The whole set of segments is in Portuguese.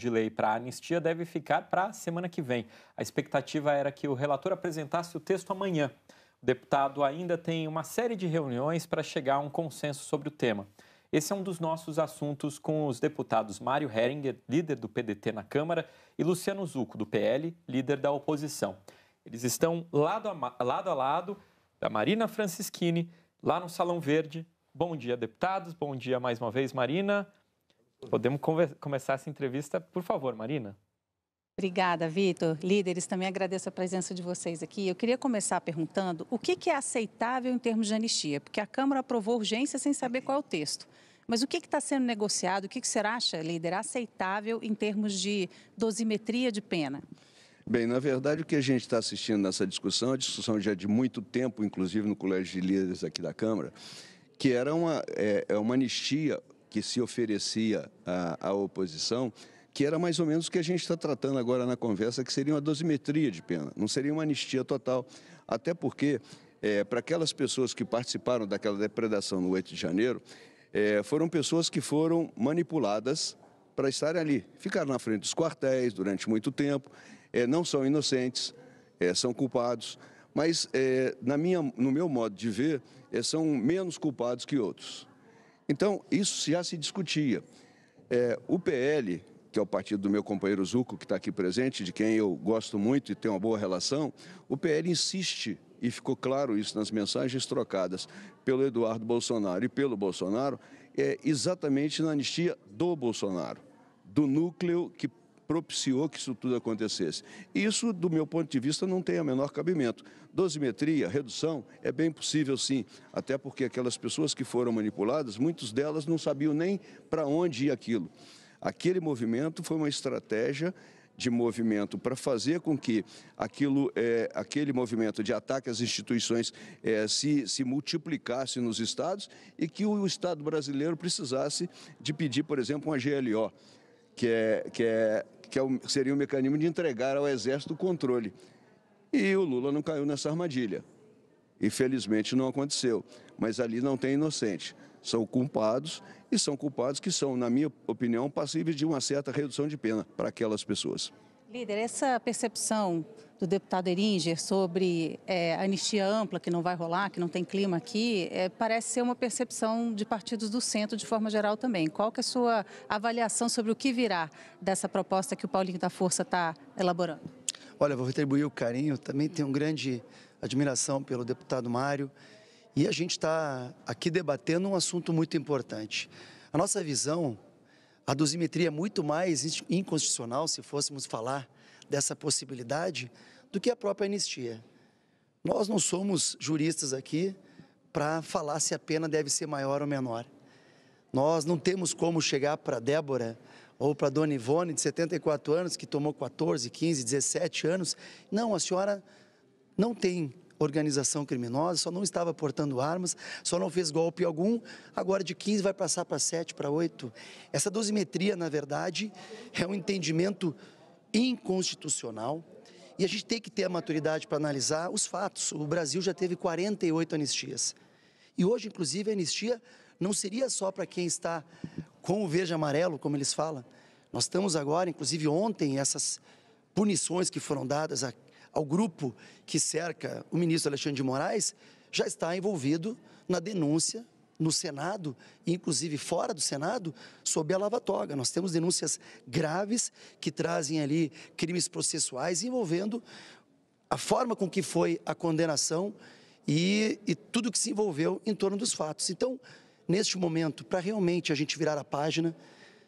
de lei para a anistia deve ficar para a semana que vem. A expectativa era que o relator apresentasse o texto amanhã. O deputado ainda tem uma série de reuniões para chegar a um consenso sobre o tema. Esse é um dos nossos assuntos com os deputados Mário Heringer, líder do PDT na Câmara, e Luciano Zucco, do PL, líder da oposição. Eles estão lado a lado da Marina Francischini, lá no Salão Verde. Bom dia, deputados. Bom dia mais uma vez, Marina. Podemos começar essa entrevista, por favor, Marina? Obrigada, Vitor. Líderes, também agradeço a presença de vocês aqui. Eu queria começar perguntando o que é aceitável em termos de anistia, porque a Câmara aprovou urgência sem saber qual é o texto. Mas o que está sendo negociado? O que você acha, líder, aceitável em termos de dosimetria de pena? Bem, na verdade, o que a gente está assistindo nessa discussão, é uma discussão já de muito tempo, inclusive no Colégio de Líderes aqui da Câmara, que era uma anistia que se oferecia à oposição, que era mais ou menos o que a gente está tratando agora na conversa, que seria uma dosimetria de pena, não seria uma anistia total, até porque, para aquelas pessoas que participaram daquela depredação no 8 de janeiro, foram pessoas que foram manipuladas para estarem ali, ficaram na frente dos quartéis durante muito tempo, não são inocentes, são culpados, mas no meu modo de ver, são menos culpados que outros. Então, isso já se discutia. O PL, que é o partido do meu companheiro Zucco, que está aqui presente, de quem eu gosto muito e tenho uma boa relação, o PL insiste, e ficou claro isso nas mensagens trocadas pelo Eduardo Bolsonaro e pelo Bolsonaro, exatamente na anistia do Bolsonaro, do núcleo que propiciou que isso tudo acontecesse. Isso, do meu ponto de vista, não tem o menor cabimento. Dosimetria, redução, é bem possível sim, até porque aquelas pessoas que foram manipuladas, muitas delas não sabiam nem para onde ia aquilo. Aquele movimento foi uma estratégia de movimento para fazer com que aquele movimento de ataque às instituições se multiplicasse nos estados e que o Estado brasileiro precisasse de pedir, por exemplo, uma GLO, seria um mecanismo de entregar ao Exército o controle. E o Lula não caiu nessa armadilha. Infelizmente não aconteceu, mas ali não tem inocente. São culpados e são culpados que são, na minha opinião, passíveis de uma certa redução de pena para aquelas pessoas. Líder, essa percepção do deputado Heringer sobre anistia ampla, que não vai rolar, que não tem clima aqui, parece ser uma percepção de partidos do centro de forma geral também. Qual que é a sua avaliação sobre o que virá dessa proposta que o Paulinho da Força está elaborando? Olha, vou retribuir o carinho, também tenho uma grande admiração pelo deputado Mário e a gente está aqui debatendo um assunto muito importante. A nossa visão, a dosimetria é muito mais inconstitucional, se fôssemos falar dessa possibilidade, do que a própria anistia. Nós não somos juristas aqui para falar se a pena deve ser maior ou menor. Nós não temos como chegar para Débora ou para Dona Ivone, de 74 anos, que tomou 14, 15, 17 anos. Não, a senhora não tem organização criminosa, só não estava portando armas, só não fez golpe algum, agora de 15 vai passar para 7, para 8. Essa dosimetria, na verdade, é um entendimento inconstitucional e a gente tem que ter a maturidade para analisar os fatos. O Brasil já teve 48 anistias e hoje, inclusive, a anistia não seria só para quem está com o verde e amarelo, como eles falam. Nós estamos agora, inclusive ontem, essas punições que foram dadas ao grupo que cerca o ministro Alexandre de Moraes, já está envolvido na denúncia no Senado, inclusive fora do Senado, sob a lava-toga. Nós temos denúncias graves que trazem ali crimes processuais envolvendo a forma com que foi a condenação e tudo que se envolveu em torno dos fatos. Então, neste momento, para realmente a gente virar a página,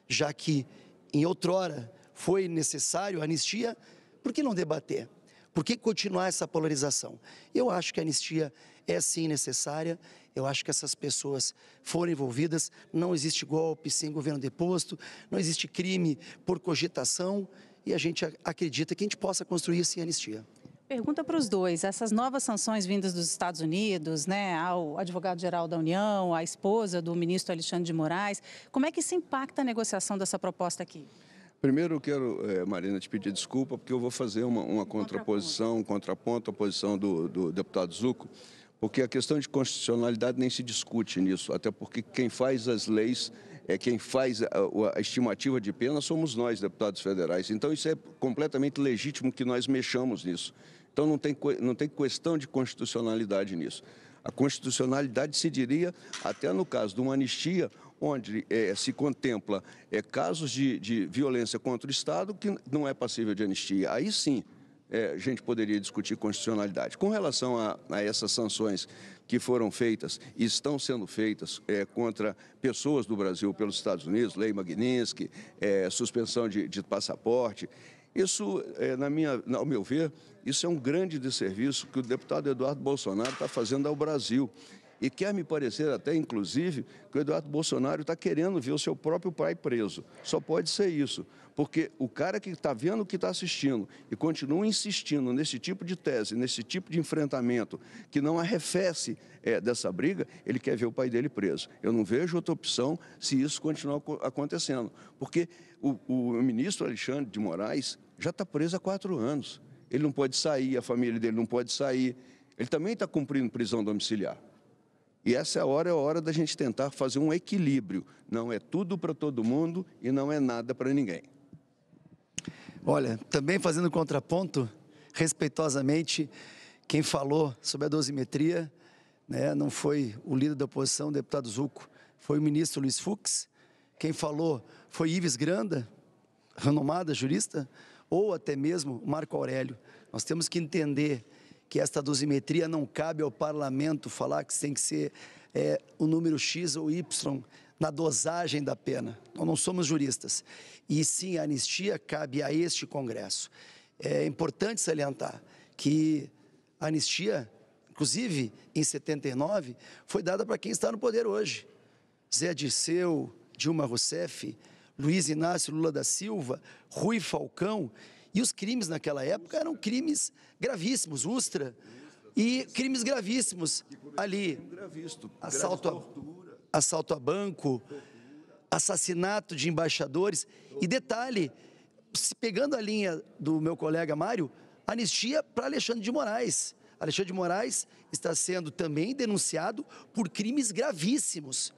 já que em outrora foi necessário a anistia, por que não debater? Por que continuar essa polarização? Eu acho que a anistia é sim necessária, eu acho que essas pessoas foram envolvidas, não existe golpe sem governo deposto, não existe crime por cogitação e a gente acredita que a gente possa construir sim a anistia. Pergunta para os dois, essas novas sanções vindas dos Estados Unidos, né, ao advogado-geral da União, à esposa do ministro Alexandre de Moraes, como é que isso impacta a negociação dessa proposta aqui? Primeiro eu quero, Marina, te pedir desculpa, porque eu vou fazer uma contraposição, um contraponto à posição do deputado Zucco, porque a questão de constitucionalidade nem se discute nisso, até porque quem faz as leis quem faz a estimativa de pena somos nós, deputados federais. Então, isso é completamente legítimo que nós mexamos nisso. Então, não tem questão de constitucionalidade nisso. A constitucionalidade se diria, até no caso de uma anistia, onde se contempla casos de violência contra o Estado que não é passível de anistia. Aí sim, a gente poderia discutir constitucionalidade. Com relação a essas sanções que foram feitas e estão sendo feitas contra pessoas do Brasil pelos Estados Unidos, lei Magnitsky, suspensão de passaporte, isso, ao meu ver, isso é um grande desserviço que o deputado Eduardo Bolsonaro está fazendo ao Brasil. E quer me parecer até, inclusive, que o Eduardo Bolsonaro está querendo ver o seu próprio pai preso. Só pode ser isso, porque o cara que está vendo o que está assistindo e continua insistindo nesse tipo de tese, nesse tipo de enfrentamento, que não arrefece dessa briga, ele quer ver o pai dele preso. Eu não vejo outra opção se isso continuar acontecendo, porque o ministro Alexandre de Moraes já está preso há 4 anos. Ele não pode sair, a família dele não pode sair. Ele também está cumprindo prisão domiciliar. E essa é a hora da gente tentar fazer um equilíbrio. Não é tudo para todo mundo e não é nada para ninguém. Olha, também fazendo contraponto, respeitosamente, quem falou sobre a dosimetria, né, não foi o líder da oposição, o deputado Zucco, foi o ministro Luiz Fux. Quem falou foi Ives Granda, renomada jurista, ou até mesmo Marco Aurélio. Nós temos que entender que esta dosimetria não cabe ao parlamento falar que tem que ser o número X ou Y na dosagem da pena. Nós não somos juristas. E sim, a anistia cabe a este Congresso. É importante salientar que a anistia, inclusive em 79, foi dada para quem está no poder hoje. Zé Dirceu, Dilma Rousseff, Luiz Inácio Lula da Silva, Rui Falcão. E os crimes naquela época eram crimes gravíssimos, Ustra, e crimes gravíssimos ali, assalto a banco, assassinato de embaixadores. E detalhe, pegando a linha do meu colega Mário, anistia para Alexandre de Moraes. Alexandre de Moraes está sendo também denunciado por crimes gravíssimos,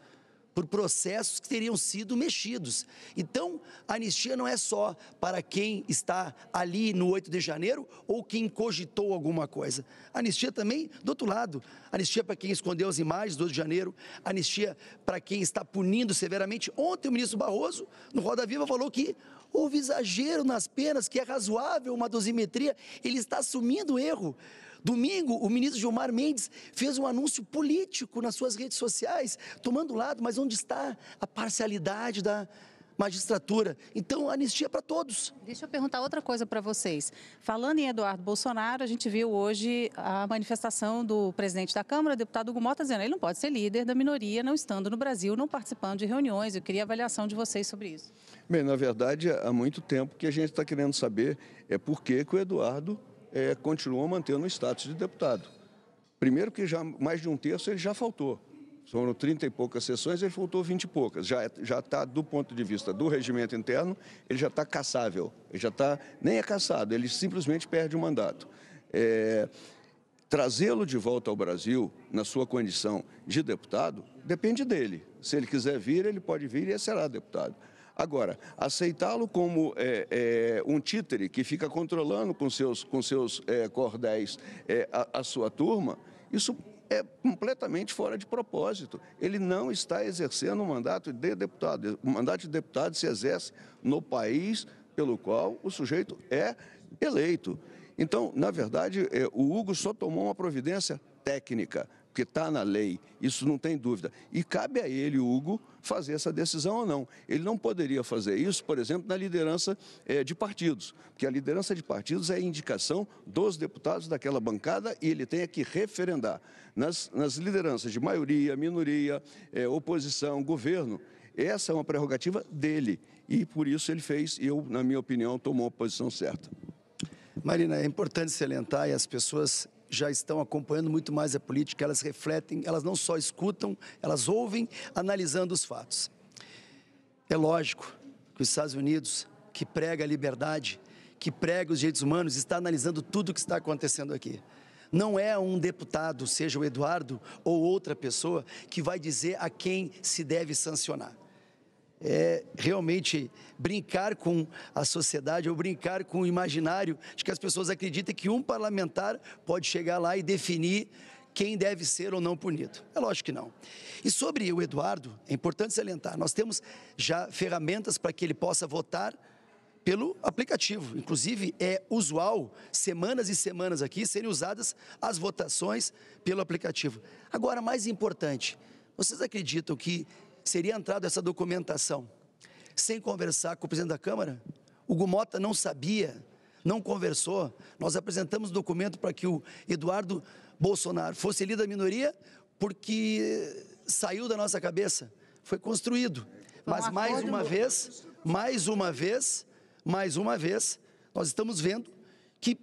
por processos que teriam sido mexidos. Então, a anistia não é só para quem está ali no 8 de janeiro ou quem cogitou alguma coisa. A anistia também do outro lado. Anistia para quem escondeu as imagens do 8 de janeiro, anistia para quem está punindo severamente. Ontem o ministro Barroso, no Roda Viva, falou que houve exagero nas penas, que é razoável uma dosimetria. Ele está assumindo o erro. Domingo, o ministro Gilmar Mendes fez um anúncio político nas suas redes sociais, tomando lado, mas onde está a parcialidade da magistratura? Então, anistia para todos. Deixa eu perguntar outra coisa para vocês. Falando em Eduardo Bolsonaro, a gente viu hoje a manifestação do presidente da Câmara, deputado Hugo Mota, dizendo que ele não pode ser líder da minoria, não estando no Brasil, não participando de reuniões. Eu queria a avaliação de vocês sobre isso. Bem, na verdade, há muito tempo que a gente está querendo saber por que o Eduardo continua mantendo o status de deputado. Primeiro que já mais de 1/3 ele já faltou. Foram 30 e poucas sessões, ele faltou 20 e poucas. Já está, do ponto de vista do regimento interno, ele já está caçável. Ele já está, nem é caçado, ele simplesmente perde o mandato. Trazê-lo de volta ao Brasil, na sua condição de deputado, depende dele. Se ele quiser vir, ele pode vir e ele será deputado. Agora, aceitá-lo como um títere que fica controlando com seus cordéis a sua turma, isso é completamente fora de propósito. Ele não está exercendo um mandato de deputado. O mandato de deputado se exerce no país pelo qual o sujeito é eleito. Então, na verdade, o Hugo só tomou uma providência técnica, porque está na lei, isso não tem dúvida. E cabe a ele, o Hugo, fazer essa decisão ou não. Ele não poderia fazer isso, por exemplo, na liderança de partidos, porque a liderança de partidos é a indicação dos deputados daquela bancada e ele tem que referendar. Nas lideranças de maioria, minoria, oposição, governo, essa é uma prerrogativa dele. E por isso ele fez, e eu, na minha opinião, tomou a posição certa. Marina, é importante salientar, e as pessoas já estão acompanhando muito mais a política, elas refletem, elas não só escutam, elas ouvem, analisando os fatos. É lógico que os Estados Unidos, que prega a liberdade, que prega os direitos humanos, está analisando tudo o que está acontecendo aqui. Não é um deputado, seja o Eduardo ou outra pessoa, que vai dizer a quem se deve sancionar. realmente brincar com a sociedade ou brincar com o imaginário de que as pessoas acreditem que um parlamentar pode chegar lá e definir quem deve ser ou não punido. É lógico que não. E sobre o Eduardo, é importante salientar, nós temos já ferramentas para que ele possa votar pelo aplicativo. Inclusive, é usual, semanas e semanas aqui, serem usadas as votações pelo aplicativo. Agora, mais importante, vocês acreditam que seria entrado essa documentação sem conversar com o presidente da Câmara? O Hugo Motta não sabia, não conversou. Nós apresentamos documento para que o Eduardo Bolsonaro fosse líder da minoria porque saiu da nossa cabeça, foi construído. Mas mais uma vez, nós estamos vendo que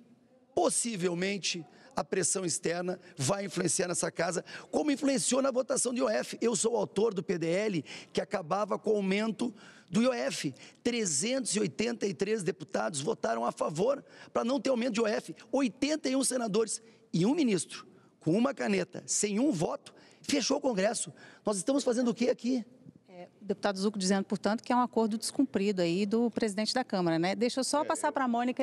possivelmente a pressão externa vai influenciar nessa casa, como influenciou na votação do IOF. Eu sou o autor do PDL que acabava com o aumento do IOF. 383 deputados votaram a favor para não ter aumento de IOF. 81 senadores e um ministro, com uma caneta, sem um voto, fechou o Congresso. Nós estamos fazendo o quê aqui? O deputado Zucco dizendo, portanto, que é um acordo descumprido aí do presidente da Câmara, né? Deixa eu só passar para a Mônica,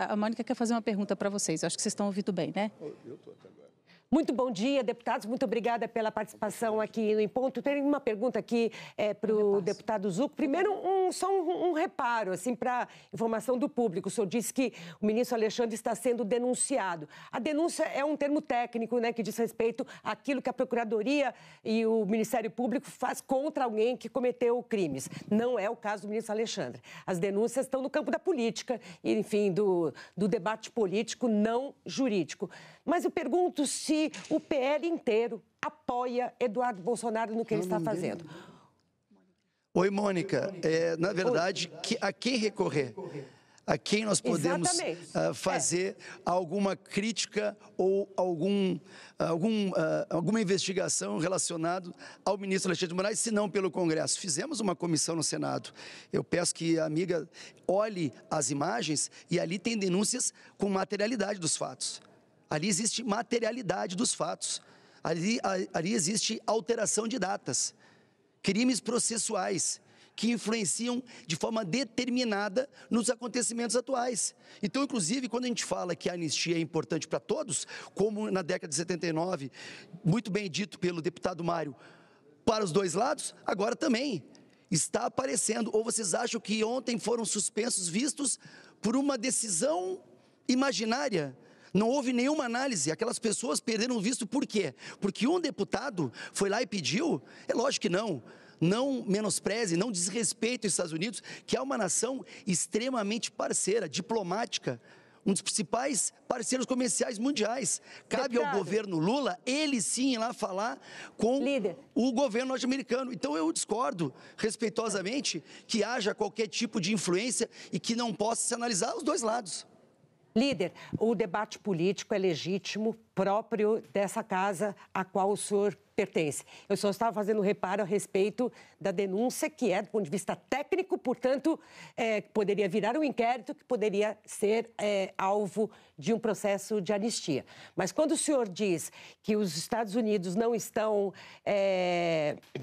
a Mônica quer fazer uma pergunta para vocês. Eu acho que vocês estão ouvindo bem, né? Eu estou até agora. Muito bom dia, deputados. Muito obrigada pela participação aqui no Em Ponto. Tem uma pergunta aqui para o deputado Zucco. Primeiro, só um reparo, assim, para informação do público. O senhor disse que o ministro Alexandre está sendo denunciado. A denúncia é um termo técnico, né, que diz respeito àquilo que a Procuradoria e o Ministério Público faz contra alguém que cometeu crimes. Não é o caso do ministro Alexandre. As denúncias estão no campo da política, enfim, do debate político não jurídico. Mas eu pergunto se o PL inteiro apoia Eduardo Bolsonaro no que ele está fazendo. Oi, Mônica. Na verdade, a quem recorrer? A quem nós podemos fazer alguma crítica ou alguma investigação relacionada ao ministro Alexandre de Moraes, se não pelo Congresso. Fizemos uma comissão no Senado. Eu peço que a amiga olhe as imagens e ali tem denúncias com materialidade dos fatos. Ali existe materialidade dos fatos, ali existe alteração de datas, crimes processuais que influenciam de forma determinada nos acontecimentos atuais. Então, inclusive, quando a gente fala que a anistia é importante para todos, como na década de 79, muito bem dito pelo deputado Mário, para os dois lados, agora também está aparecendo. Ou vocês acham que ontem foram suspensos vistos por uma decisão imaginária? Não houve nenhuma análise, aquelas pessoas perderam o visto por quê? Porque um deputado foi lá e pediu? É lógico que não. Não menospreze, não desrespeite os Estados Unidos, que é uma nação extremamente parceira, diplomática, um dos principais parceiros comerciais mundiais. Cabe ao governo Lula, ele sim, ir lá falar com o governo norte-americano. Então eu discordo, respeitosamente, que haja qualquer tipo de influência e que não possa se analisar os dois lados. Líder, o debate político é legítimo, próprio dessa casa a qual o senhor pertence. Eu só estava fazendo um reparo a respeito da denúncia, que é, do ponto de vista técnico, portanto, poderia virar um inquérito que poderia ser alvo de um processo de anistia. Mas quando o senhor diz que os Estados Unidos não estão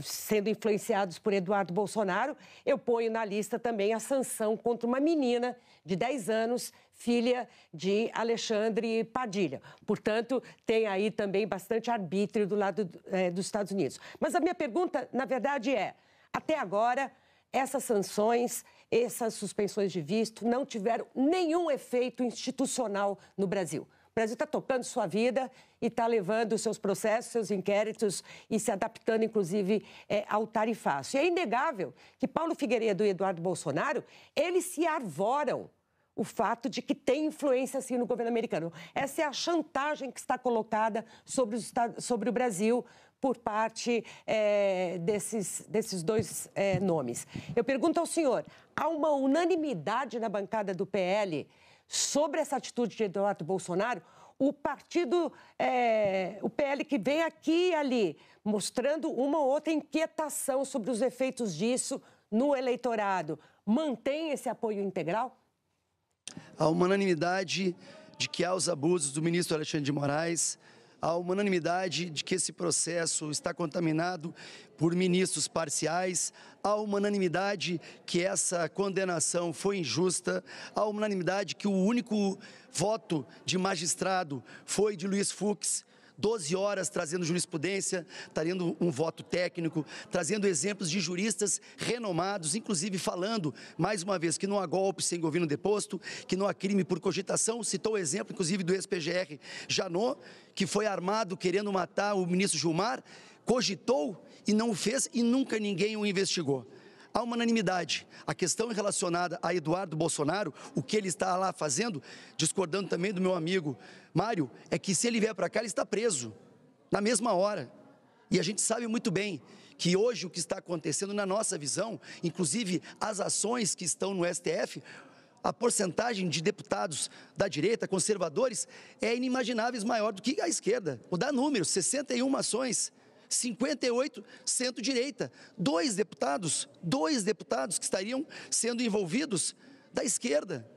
sendo influenciados por Eduardo Bolsonaro, eu ponho na lista também a sanção contra uma menina de 10 anos, filha de Alexandre Padilha. Portanto, tem aí também bastante arbítrio do lado dos Estados Unidos. Mas a minha pergunta, na verdade, até agora, essas sanções, essas suspensões de visto não tiveram nenhum efeito institucional no Brasil. O Brasil está tocando sua vida e está levando seus processos, seus inquéritos e se adaptando, inclusive, ao tarifaço. E é inegável que Paulo Figueiredo e Eduardo Bolsonaro, eles se arvoram o fato de que tem influência, assim, no governo americano. Essa é a chantagem que está colocada sobre o Brasil por parte desses dois nomes. Eu pergunto ao senhor, há uma unanimidade na bancada do PL sobre essa atitude de Eduardo Bolsonaro? O partido, o PL que vem aqui e ali, mostrando uma ou outra inquietação sobre os efeitos disso no eleitorado, mantém esse apoio integral? Há uma unanimidade de que há os abusos do ministro Alexandre de Moraes, há uma unanimidade de que esse processo está contaminado por ministros parciais, há uma unanimidade que essa condenação foi injusta, há uma unanimidade que o único voto de magistrado foi de Luiz Fux, 12 horas trazendo jurisprudência, trazendo um voto técnico, trazendo exemplos de juristas renomados, inclusive falando, mais uma vez, que não há golpe sem governo deposto, que não há crime por cogitação. Citou o exemplo, inclusive, do ex-PGR Janot, que foi armado querendo matar o ministro Gilmar, cogitou e não o fez e nunca ninguém o investigou. Há uma unanimidade. A questão relacionada a Eduardo Bolsonaro, o que ele está lá fazendo, discordando também do meu amigo Mário, é que se ele vier para cá, ele está preso, na mesma hora. E a gente sabe muito bem que hoje o que está acontecendo, na nossa visão, inclusive as ações que estão no STF, a porcentagem de deputados da direita, conservadores, é inimagináveis maior do que a esquerda. Vou dar números, 61 ações. 58 centro-direita, dois deputados que estariam sendo envolvidos da esquerda.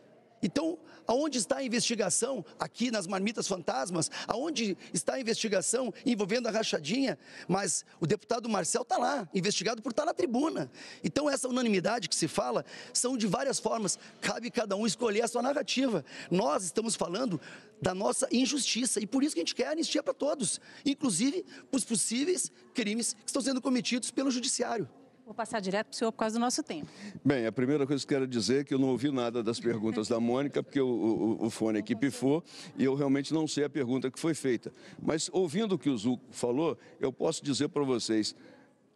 Então, aonde está a investigação aqui nas marmitas fantasmas? Aonde está a investigação envolvendo a rachadinha? Mas o deputado Marcel está lá, investigado por estar na tribuna. Então, essa unanimidade que se fala são de várias formas. Cabe cada um escolher a sua narrativa. Nós estamos falando da nossa injustiça e por isso que a gente quer anistia para todos, inclusive os possíveis crimes que estão sendo cometidos pelo judiciário. Vou passar direto para o senhor por causa do nosso tempo. Bem, a primeira coisa que eu quero dizer é que eu não ouvi nada das perguntas da Mônica, porque o fone aqui pifou e eu realmente não sei a pergunta que foi feita. Mas ouvindo o que o Zucco falou, eu posso dizer para vocês,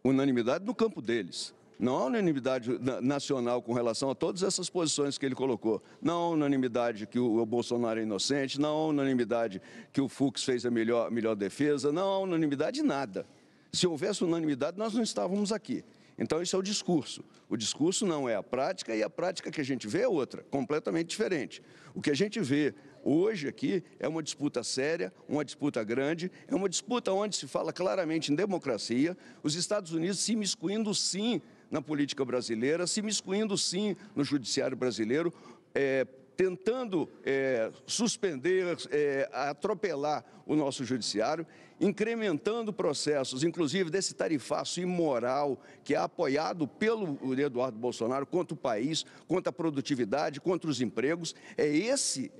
unanimidade no campo deles. Não há unanimidade nacional com relação a todas essas posições que ele colocou. Não há unanimidade que o Bolsonaro é inocente, não há unanimidade que o Fux fez a melhor defesa, não há unanimidade em nada. Se houvesse unanimidade, nós não estávamos aqui. Então, esse é o discurso. O discurso não é a prática, e a prática que a gente vê é outra, completamente diferente. O que a gente vê hoje aqui é uma disputa séria, uma disputa grande, é uma disputa onde se fala claramente em democracia, os Estados Unidos se imiscuindo, sim, na política brasileira, se imiscuindo, sim, no judiciário brasileiro, tentando suspender, atropelar o nosso judiciário, incrementando processos, inclusive desse tarifaço imoral que é apoiado pelo Eduardo Bolsonaro contra o país, contra a produtividade, contra os empregos. É esse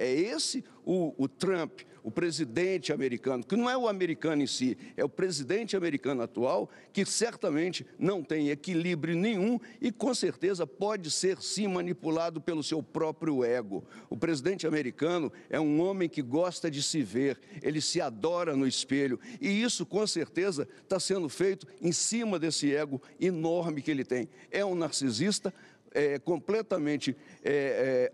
o Trump, o presidente americano, que não é o americano em si, é o presidente americano atual, que certamente não tem equilíbrio nenhum e, com certeza, pode ser, sim, manipulado pelo seu próprio ego. O presidente americano é um homem que gosta de se ver, ele se adora no espelho, e isso, com certeza, está sendo feito em cima desse ego enorme que ele tem. É um narcisista, completamente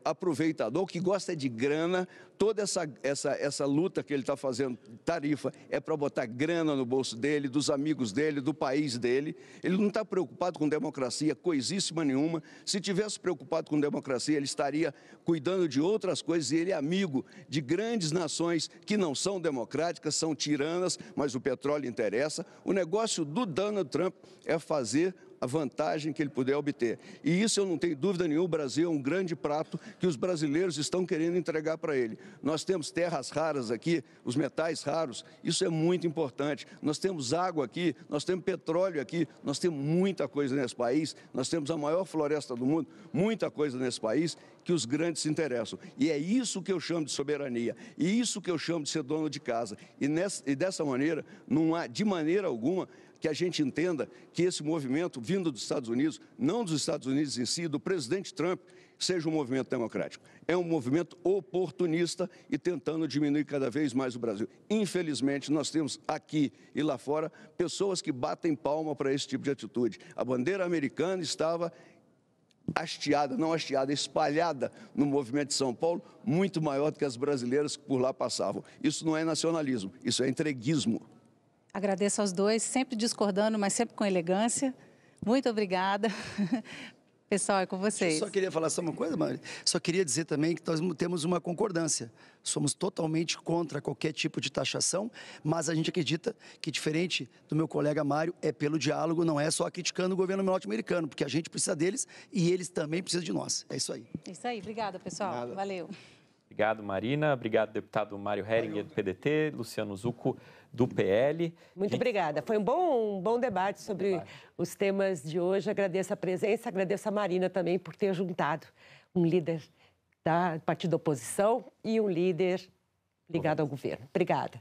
aproveitador, que gosta de grana. Toda essa luta que ele está fazendo, tarifa, é para botar grana no bolso dele, dos amigos dele, do país dele. Ele não está preocupado com democracia, coisíssima nenhuma. Se tivesse preocupado com democracia, ele estaria cuidando de outras coisas, e ele é amigo de grandes nações que não são democráticas, são tiranas, mas o petróleo interessa. O negócio do Donald Trump é fazer a vantagem que ele puder obter. E isso eu não tenho dúvida nenhuma, o Brasil é um grande prato que os brasileiros estão querendo entregar para ele. Nós temos terras raras aqui, os metais raros, isso é muito importante. Nós temos água aqui, nós temos petróleo aqui, nós temos muita coisa nesse país, nós temos a maior floresta do mundo, muita coisa nesse país que os grandes se interessam. E é isso que eu chamo de soberania, e isso que eu chamo de ser dono de casa. E dessa maneira, não há, de maneira alguma, que a gente entenda que esse movimento vindo dos Estados Unidos, não dos Estados Unidos em si, do presidente Trump, seja um movimento democrático. É um movimento oportunista e tentando diminuir cada vez mais o Brasil. Infelizmente, nós temos aqui e lá fora pessoas que batem palma para esse tipo de atitude. A bandeira americana estava espalhada no movimento de São Paulo, muito maior do que as brasileiras que por lá passavam. Isso não é nacionalismo, isso é entreguismo. Agradeço aos dois, sempre discordando, mas sempre com elegância. Muito obrigada. Pessoal, é com vocês. Eu só queria falar só uma coisa, Mari. Só queria dizer também que nós temos uma concordância. Somos totalmente contra qualquer tipo de taxação, mas a gente acredita que, diferente do meu colega Mário, é pelo diálogo, não é só criticando o governo norte-americano, porque a gente precisa deles e eles também precisam de nós. É isso aí. É isso aí. Obrigada, pessoal. Nada. Valeu. Obrigado, Marina. Obrigado, deputado Mário Heringer, do PDT, Luciano Zucco, do PL. Muito obrigada. Foi um bom debate sobre os temas de hoje. Agradeço a presença, agradeço a Marina também por ter juntado um líder do partido da oposição e um líder ligado ao governo. Obrigada.